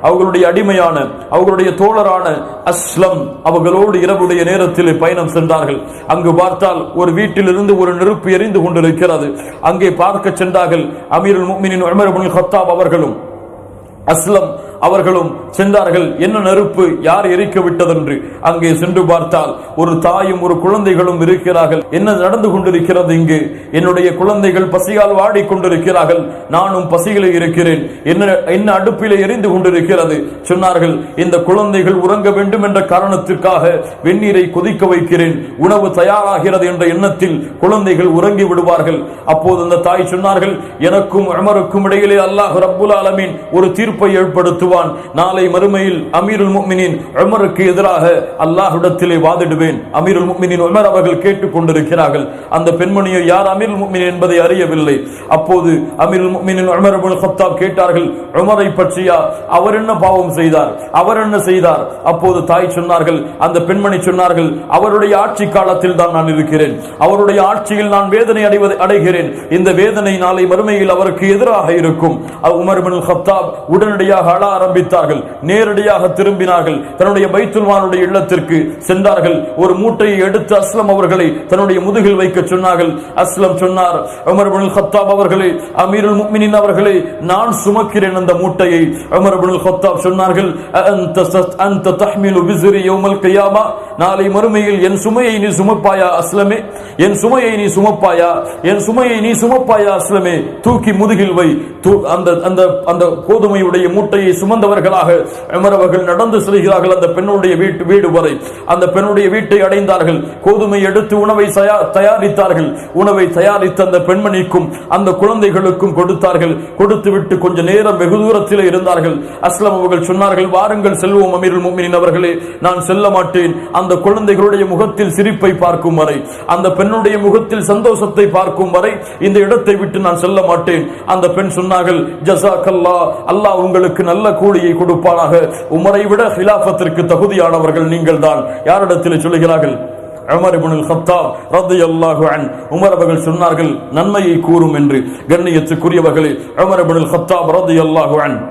அவர்களுடைய அடிமையான அவர்களுடைய தோழரான அஸ்லம் அவர்களோடு இரவுடைய நேரத்தில் பயணம் சென்றார்கள். அங்கு பார்த்தால் ஒரு வீட்டிலிருந்து ஒரு நெருப்பு எரிந்து கொண்டிருக்கிறது. அங்கே பார்க்க சென்றார்கள். அமீருல் முஃமினீன் உமர் இப்னுல் கத்தாப் அவர்களும் அஸ்லம் அவர்களும் சென்றார்கள். என்ன நெருப்பு, யார் எரிக்க விட்டதென்று அங்கே சென்று பார்த்தால் ஒரு தாயும் ஒரு குழந்தைகளும் இருக்கிறார்கள். என்ன நடந்து கொண்டிருக்கிறது இங்கு? என்னுடைய குழந்தைகள் பசியால் வாடிக்கொண்டிருக்கிறார்கள், நானும் பசியிலே இருக்கிறேன், என்ன அடுப்பிலே எரிந்து கொண்டிருக்கிறது. சொன்னார்கள், இந்த குழந்தைகள் உறங்க வேண்டும் என்ற காரணத்திற்காக வெந்நீரை கொதிக்க வைக்கிறேன், உணவு தயாராகிறது என்ற எண்ணத்தில் குழந்தைகள் உறங்கி விடுவார்கள். அப்போது அந்த தாய் சொன்னார்கள், எனக்கும் உமருக்கும் இடையிலே அல்லாஹ் ரப்புல் ஆலமீன் ஒரு தீர்ப்பை ஏற்படுத்துவார். நாளை மறுமையில் அமீருல் முஃமினீன் உமருக்கு எதிராக அல்லாஹ்விடத்திலே வாதிடுவேன். அமீருல் முஃமினீன் உமர் அவர்கள் கேட்டுக் கொண்டிருக்கிறார்கள். அந்த பெண்மணியை யார் அமீருல் முஃமினீன் என்பதை அறியவில்லை. அப்போது அமீருல் முஃமினீன் உமர் இப்னுல் கத்தாப் கேட்டார்கள், உமரை பற்றியா? அவர் என்ன பாவம் செய்தார், அவர் என்ன செய்தார்? அப்போது தாய் சொன்னார்கள், அந்த பெண்மணி சொன்னார்கள், அவருடைய ஆட்சி காலத்தில் தான் நான் இருக்கிறேன், அவருடைய ஆட்சியில் நான் வேதனை அடைகிறேன். இந்த வேதனை நாளை மறுமையில் அவருக்கு எதிராக இருக்கும். உமர் இப்னுல் கத்தாப் உடனடியாக அழ ஆரம்பித்தார்கள். நேரடியாக திரும்பினார்கள். தன்னுடைய பைத்துல் மாலுடைய இல்லத்திற்கு சென்றார்கள். ஒரு மூட்டையை எடுத்து அஸ்லம் அவர்களை தன்னுடைய முதுகில் வைக்க சொன்னார்கள். அஸ்லம் சொன்னார், உமர் இப்னுல் கத்தாப் அவர்களே, அமீருல் முஃமினீன் அவர்களே, நான் சுமக்கிறேன் அந்த மூட்டையை. உமர் இப்னுல் கத்தாப் சொன்னார்கள், அன்த தஹ்மிலு பிஸ்ரி யௌமல் கியாமா, நாளை மறுமையில் என் சுமையை நீ சுமப்பாயா அஸ்லமே? என் சுமையை நீ சுமப்பாயா? என் சுமையை நீ சுமப்பாயா அஸ்லமே? தூக்கி முதுகில் வை. அந்த கோதுமையுடைய மூட்டையை சுமந்தவர்களாக உமர் அவர்கள் நடந்து செல்கிறார்கள் அந்த பெண்ணுடைய வீடு வரை. அந்த பெண்ணுடைய வீட்டை அடைந்தார்கள். கோதுமை எடுத்து உணவை தயாரித்தார்கள். உணவை தயாரித்த அந்த பெண்மணிக்கும் அந்த குழந்தைகளுக்கும் கொடுத்தார்கள். கொடுத்துவிட்டு கொஞ்ச நேரம் வெகு தூரத்தில் இருந்தார்கள். அஸ்லம் அவர்கள் சொன்னார்கள், வாருங்கள் செல்வோம் அமீருல் முஃமினீன் அவர்களே. நான் செல்ல மாட்டேன். அந்த குழந்தைகளுடைய முகத்தில் சிரிப்பை பார்க்கும் வரை, அந்த பெண்ணுடைய முகத்தில் சந்தோஷத்தை பார்க்கும் வரை இந்த இடத்தை விட்டு நான் செல்ல மாட்டேன். அந்த பெண் சொன்னார்கள், ஜஸாக்கல்லாஹ், அல்லாஹ் உங்களுக்கு நல்ல கூலியை கொடுப்பானாக. உமரை விட ஹிலாஃபத்திற்கு தகுதியானவர்கள் நீங்கள் தான். யாரிடத்தில் சொல்லுகிறார்கள்? உமர் இப்னுல் கத்தாப் ரலியல்லாஹு அன்ஹு. உமர் அவர்கள் சொன்னார்கள், நன்மையை கூறும் என்று. கண்ணியத்துக்குரியவர்களே, உமர் இப்னுல் கத்தாப் ரலியல்லாஹு அன்ஹு,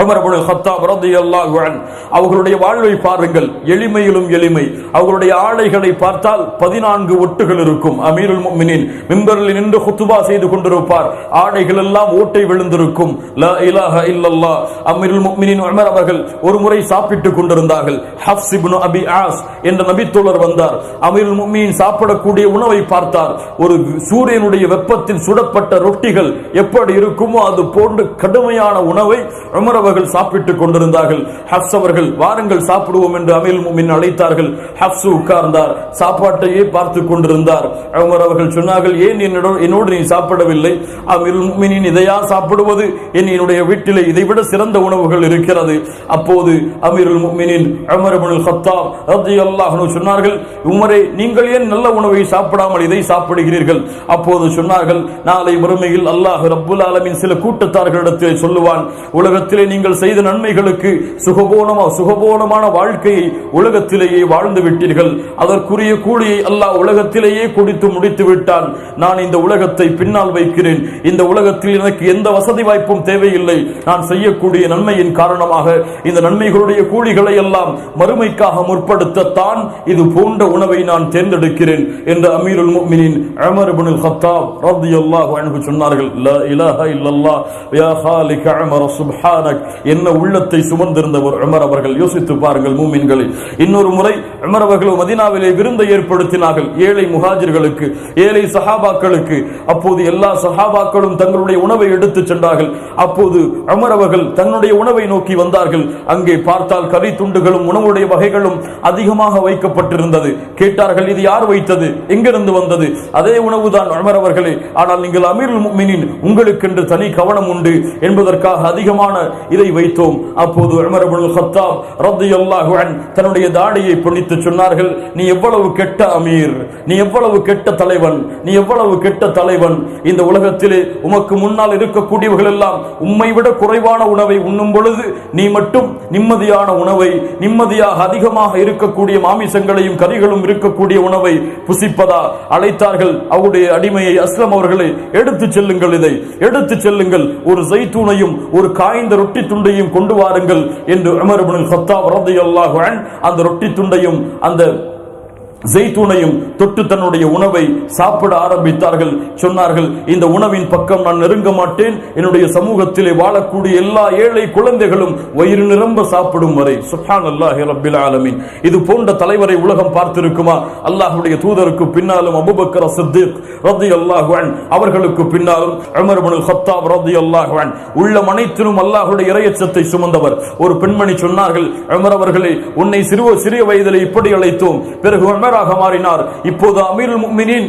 உமர் இப்னுல் கத்தாப் ரலியல்லாஹு அன்ஹு அவர்களுடைய வாழ்வை பாருங்கள். எளிமையிலும் எளிமை. அவர்களுடைய ஆடைகளை பார்த்தால் 14 ஒட்டுகள் இருக்கும். அமீருல் முஃமினீன் மிம்பரில் நின்று குத்பா செய்து கொண்டிருப்பார். ஆடைகள் எல்லாம் ஓட்டை விழுந்திருக்கும். லா இலாஹ இல்லல்லாஹ். அமீருல் முஃமினீன் உமர் அவர்கள் ஒரு முறை சாப்பிட்டுக் கொண்டிருந்தார்கள். ஹஃப்ஸ் இப்னு அபி ஆஸ் என்ற நபித்தோழர் வந்தார். அமீருல் முஃமினீன் சாப்பிடக்கூடிய உணவை பார்த்தார். ஒரு சூரியனுடைய வெப்பத்தில் சுடப்பட்ட ரொட்டிகள் எப்படி இருக்குமோ அது போன்று கடுமையான உணவை உமர் அவர்கள் சாப்பிட்டுக் கொண்டிருந்தார்கள். ஹஃப்ஸ் அவர்கள், வாருங்கள் சாப்பிடுவோம் என்று அமீருல் முஃமினீன் அழைத்தார்கள். ஹஃப்ஸ் உட்கார்ந்தார். சாப்பாட்டையே பார்த்து கொண்டிருந்தார். உமர் அவர்கள் சொன்னார்கள், ஏன் என்னோடு நீ சாப்பிடவில்லை? அமீருல் முஃமினீன், இதையா சாப்பிடுவது? என்னுடைய வீட்டிலே இதைவிட சிறந்த உணவுகள் இருக்கிறது. அப்போது அமீருல் முஃமினீன் உமர் இப்னுல் கத்தாப் ரலியல்லாஹு அன்ஹு சொன்னார்கள், உமரே, நீங்கள் ஏன் நல்ல உணவை சாப்பிடாமல் இதை சாப்பிடுகிறீர்கள்? அப்போது சொன்னார்கள், நாளை மறுமையில் அல்லாஹ் ரப்புல் ஆலமீன் சில கூட்டத்தார்களிடத்தில் சொல்லுவான், உலகத்திலே நீங்கள் செய்த நன்மைகளுக்கு சுகபோனமான வாழ்க்கையை உலகத்திலேயே வாழ்ந்து விட்டீர்கள், அதற்குரிய கூலியை அல்லாஹ் உலகத்திலேயே கொடுத்து முடித்து விட்டான். நான் இந்த உலகத்தை பின்னால் வைக்கிறேன். இந்த உலகத்தில் எனக்கு எந்த வசதி வாய்ப்பும் தேவையில்லை. நான் செய்யக்கூடிய நன்மையின் காரணமாக இந்த நன்மைகளுடைய கூலிகளை எல்லாம் மறுமைக்காக முற்படுத்தத்தான் இது போன்ற உணவை நான் தேர்ந்தெடுக்கிறேன் என்று அமீருல் முஃமினீன் உமர் இப்னுல் கத்தாப் ரலியல்லாஹு அன்ஹு சொன்னார்கள். லா இலாஹ இல்லல்லாஹ் யா காலிக உமர் சுப்ஹானக். என்ன உள்ளத்தை சுமந்திருந்தவர் உமர் அவர்கள். யோசித்து பாருங்கள் மூமின்களே. இன்னொரு முறை உமர் அவர்கள் மதீனாவிலே விருந்தை ஏற்படுத்தினார்கள். ஏழை முஹாஜிர்களுக்கு, ஏழை சஹாபாக்களுக்கு. அப்போது எல்லா சஹாபாக்களும் தங்களுடைய உணவை எடுத்து சென்றார்கள். அப்போது உமர் அவர்கள் தன்னுடைய உணவை நோக்கி வந்தார்கள். அங்கே பார்த்தால் கறி துண்டுகளும் உணவுடைய வகைகளும் அதிகமாக வைக்கப்பட்டிருந்தது. கேட்டார்கள், இது யார் வைத்தது? எங்கிருந்து வந்தது? அதே உணவுதான் உமர் அவர்களே, ஆனால் நீங்கள் அமீருல் முஃமினீன், உங்களுக்கென்று தனி கவனம் உண்டு என்பதற்காக அதிகமான இதை வைத்தோம். அப்போது உமர் இப்னுல் கத்தாப் ரலியல்லாஹு அன்ஹு தன்னுடைய தாடியை பிடித்து சொன்னார்கள், நீ எவ்வளவு கெட்ட அமீர், நீ எவ்வளவு கெட்ட தலைவன், நீ எவ்வளவு கெட்ட தலைவன். இந்த உலகத்திலே உமக்கு முன்னால் இருக்கக்கூடியவர்கள் எல்லாம் உம்மை விட குறைவான உணவை உண்ணும் பொழுது நீ மட்டும் நிம்மதியான உணவை, நிம்மதியாக அதிகமாக இருக்கக்கூடிய மாமிசங்களையும் கறிகளும் இருக்கக்கூடிய உணவை புசிப்பதா? அழைத்தார்கள் அவருடைய அடிமையை, அஸ்லம் அவர்களை, எடுத்து செல்லுங்கள், இதை எடுத்து செல்லுங்கள், ஒரு ஜைத்தூனையும் ஒரு காய்ந்த ரொட்டி துண்டையும் கொண்டு வாருங்கள் என்று உமர் இப்னுல் கத்தாப் ரலியல்லாஹு அன்ஹு அந்த ரொட்டி துண்டையும் அந்த ஜெய்தூனையும் தொட்டு தன்னுடைய உணவை சாப்பிட ஆரம்பித்தார்கள். சொன்னார்கள், இந்த உணவின் பக்கம் நான் நெருங்க மாட்டேன், என்னுடைய சமூகத்திலே வாழக்கூடிய எல்லா ஏழை குழந்தைகளும் வயிறு நிரம்ப சாப்பிடும் வரை. சுப்ஹானல்லாஹி ரப்பில் ஆலமீன். இது போன்ற தலைவரை உலகம் பார்த்திருக்குமா? அல்லாஹ்வுடைய தூதருக்கு பின்னாலும் அபூபக்கர் சித்தீக் ரலியல்லாஹு அன்ஹு அவர்களுக்கு பின்னாலும் உமர் இப்னுல் கத்தாப் ரலியல்லாஹு அன்ஹு உள்ளம் அனைத்திலும் அல்லாஹ்வுடைய இறையச்சத்தை சுமந்தவர். ஒரு பெண்மணி சொன்னார்கள், உமர் அவர்களே, உன்னை சிறிய வயதிலே இப்படி அழைத்தோம், பிறகு உமர் மாறினார், இப்போது அமீருல் முஃமினீன்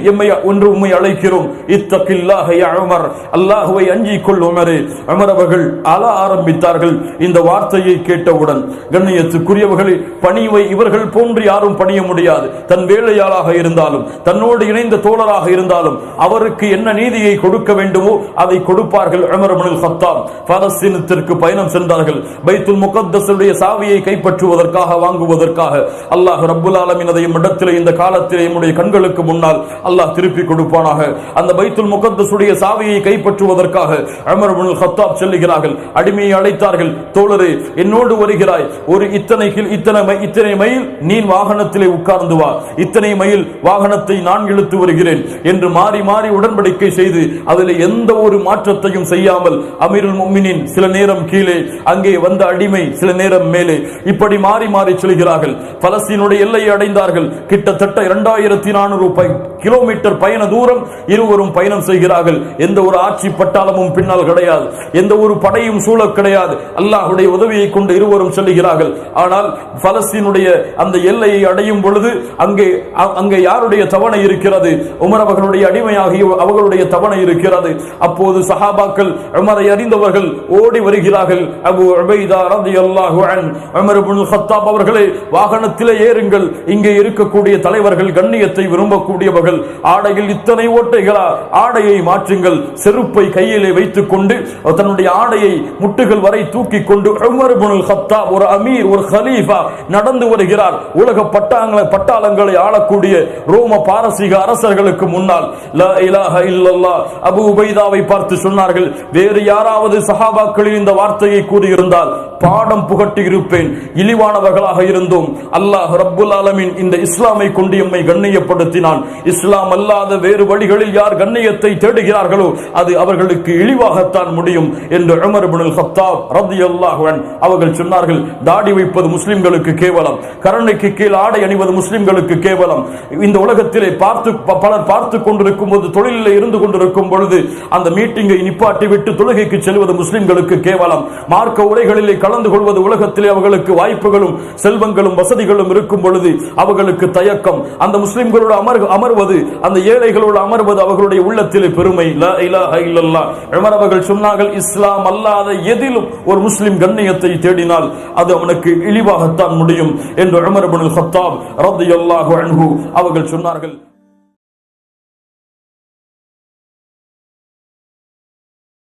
ஒன்று உம்மை அழைக்கிறோம், இத்தகில்லாஹ யா உமர், அல்லாஹ்வை அஞ்சிக் கொள் உமரே. உமர் அவர்கள் அழ ஆரம்பித்தார்கள். இந்த வார்த்தையை கேட்டவுடன், கண்ணியத்துக்குரியவர்களே, பணிவை இவர்கள் போன்று யாரும் பணிய முடியாது. தன் வேலையாளாக இருந்தாலும், தன்னோடு இணைந்த தோழராக இருந்தாலும், அவருக்கு என்ன நீதியை கொடுக்க வேண்டுமோ அதை கொடுப்பார்கள். உமர் இப்னுல் கத்தாப் பாலஸ்தீனத்திற்கு பயணம் சென்றார்கள். பைத்துல் முகத்தஸுடைய சாவியை கைப்பற்றுவதற்காக, வாங்குவதற்காக. அல்லாஹ் ரப்புல் ஆலமீன் அதையும் இடத்திலே இந்த காலத்தில் நம்முடைய கண்களுக்கு முன்னால் அல்லாஹ் திருப்பி கொடுப்பானாக. அந்த பைத்துல் முகத்தஸுடைய சாவியை கைப்பற்றுவதற்காக உமர் இப்னுல் கத்தாப் செல்லுகிறார்கள். அடிமையை அழைத்தார்கள், தோழரே, என்னோடு வருகிறாய், ஒரு இத்தனை மைல் நீ வாகனத்திலே உட்கார்ந்து வா, இத்தனை மைல் வாகனத்தை நான் இழுத்து வருகிறேன் என்று மாறி மாறி உடன்படிக்கை செய்து அதில் எந்த ஒரு மாற்றத்தையும் செய்யாமல் அமீருல் முஃமினீன் சில நேரம் கீழே, அங்கே வந்த அடிமை சில நேரம் மேலே, இப்படி மாறி மாறி செல்கிறார்கள். பலஸ்தீனுடைய எல்லையை அடைந்தார்கள். கிட்டத்தட்ட 2400 கிலோமீட்டர் பயண தூரம் இருவரும் பயணம் செய்கிறார்கள். எந்த ஒரு ஆட்சி பட்டாளமும் பின்னால் கிடையாது, எந்த ஒரு படையும் சூழ கிடையாது. அல்லாஹ்வுடைய உதவியை கொண்டு இருவரும் செல்கிறார்கள். ஆனால் பலஸ்தீனுடைய அந்த எல்லையை அடையும் பொழுது அங்கே யாருடைய தவணை இருக்கிறது? உமர் அவர்களுடைய அடிமையாகி அவர்களுடைய தவணை இருக்கிறது. அப்போது சஹாபாக்கள், உமரை அறிந்தவர்கள் ஓடி வருகிறார்கள். அபூ உபைதா ரலியல்லாஹு அன்ஹு, உமர் இப்னுல் கத்தாப் அவர்களே, வாகனத்திலே ஏறுங்கள், இங்கே இருக்கக்கூடிய தலைவர்கள் கண்ணியத்தை விரும்பக்கூடியவர்கள், ஆடையில் இத்தனை ஓட்டைகளா? ஆடையை மாற்றுங்கள். செருப்பை கையிலே வைத்துக் கொண்டு தன்னுடைய ஆடையை முட்டுகள் வரை தூக்கி கொண்டு உமர் இப்னுல் கத்தாப், ஒரு அமீர், ஒரு கலீஃபா, நடந்து வருகிறார். உலக பட்டாளங்களை ஆளக்கூடிய ரோம பாரசீக அரசர்களுக்கு முன்னால். லா இலாஹ இல்லல்லாஹ். அபூ உபைதாவை பார்த்து சொன்னார்கள், வேறு யாராவது சஹாபாக்களில் இந்த வார்த்தையை கூறியிருந்தால் பாடம் புகட்டி இருப்பேன், இழிவானவர்களாக இருந்தோம். அல்லாஹ் ரப்புல் ஆலமீன் இந்த இஸ்லாமை கொண்டு எம்மை கண்ணியப்படுத்தினான். இஸ்லாம் அல்லாத வேறு வழிகளில் யார் கண்ணியத்தை தேடுகிறார்களோ அது அவர்களுக்கு இழிவாகத்தான் முடியும் என்று உமர் இப்னுல் கத்தாப் ரலியல்லாஹு அன்ஹு அவர்கள் சொன்னார்கள். தாடி வைப்பது முஸ்லிம்களுக்கு கேவலம், கரணைக்கு கீழ் ஆடை அணிவது முஸ்லிம்களுக்கு கேவலம். இந்த உலகத்திலே பலர் பார்த்து கொண்டிருக்கும் போது, தொழிலில் இருந்து கொண்டிருக்கும் பொழுது அந்த மீட்டிங்கை நிப்பாட்டி விட்டு தொழுகைக்கு செல்வது முஸ்லிம்களுக்கு கேவலம். மார்க்க உரைகளிலே கலந்து கொள்வது உலகத்திலே அவர்களுக்கு வாய்ப்புகளும் செல்வங்களும் வசதிகளும் இருக்கும் பொழுது அவர்களுக்கு தயக்கம். அந்த முஸ்லிம்களோடு அமர்வது, அந்த ஏழைகளோடு அமர்வது அவர்களுடைய உள்ளத்திலே பெருமை. லா இலாஹ இல்லல்லாஹ். உமர் அவர்கள் சொன்னார்கள், இஸ்லாம் அல்லாத எதிலும் ஒரு முஸ்லிம் கண்ணியத்தை தேடினால் அது அவனுக்கு இழிவாகத்தான் முடியும் என்று உமர் இப்னுல் கத்தாப் ரலியல்லாஹு அன்ஹு அவர்கள் சொன்னார்கள்.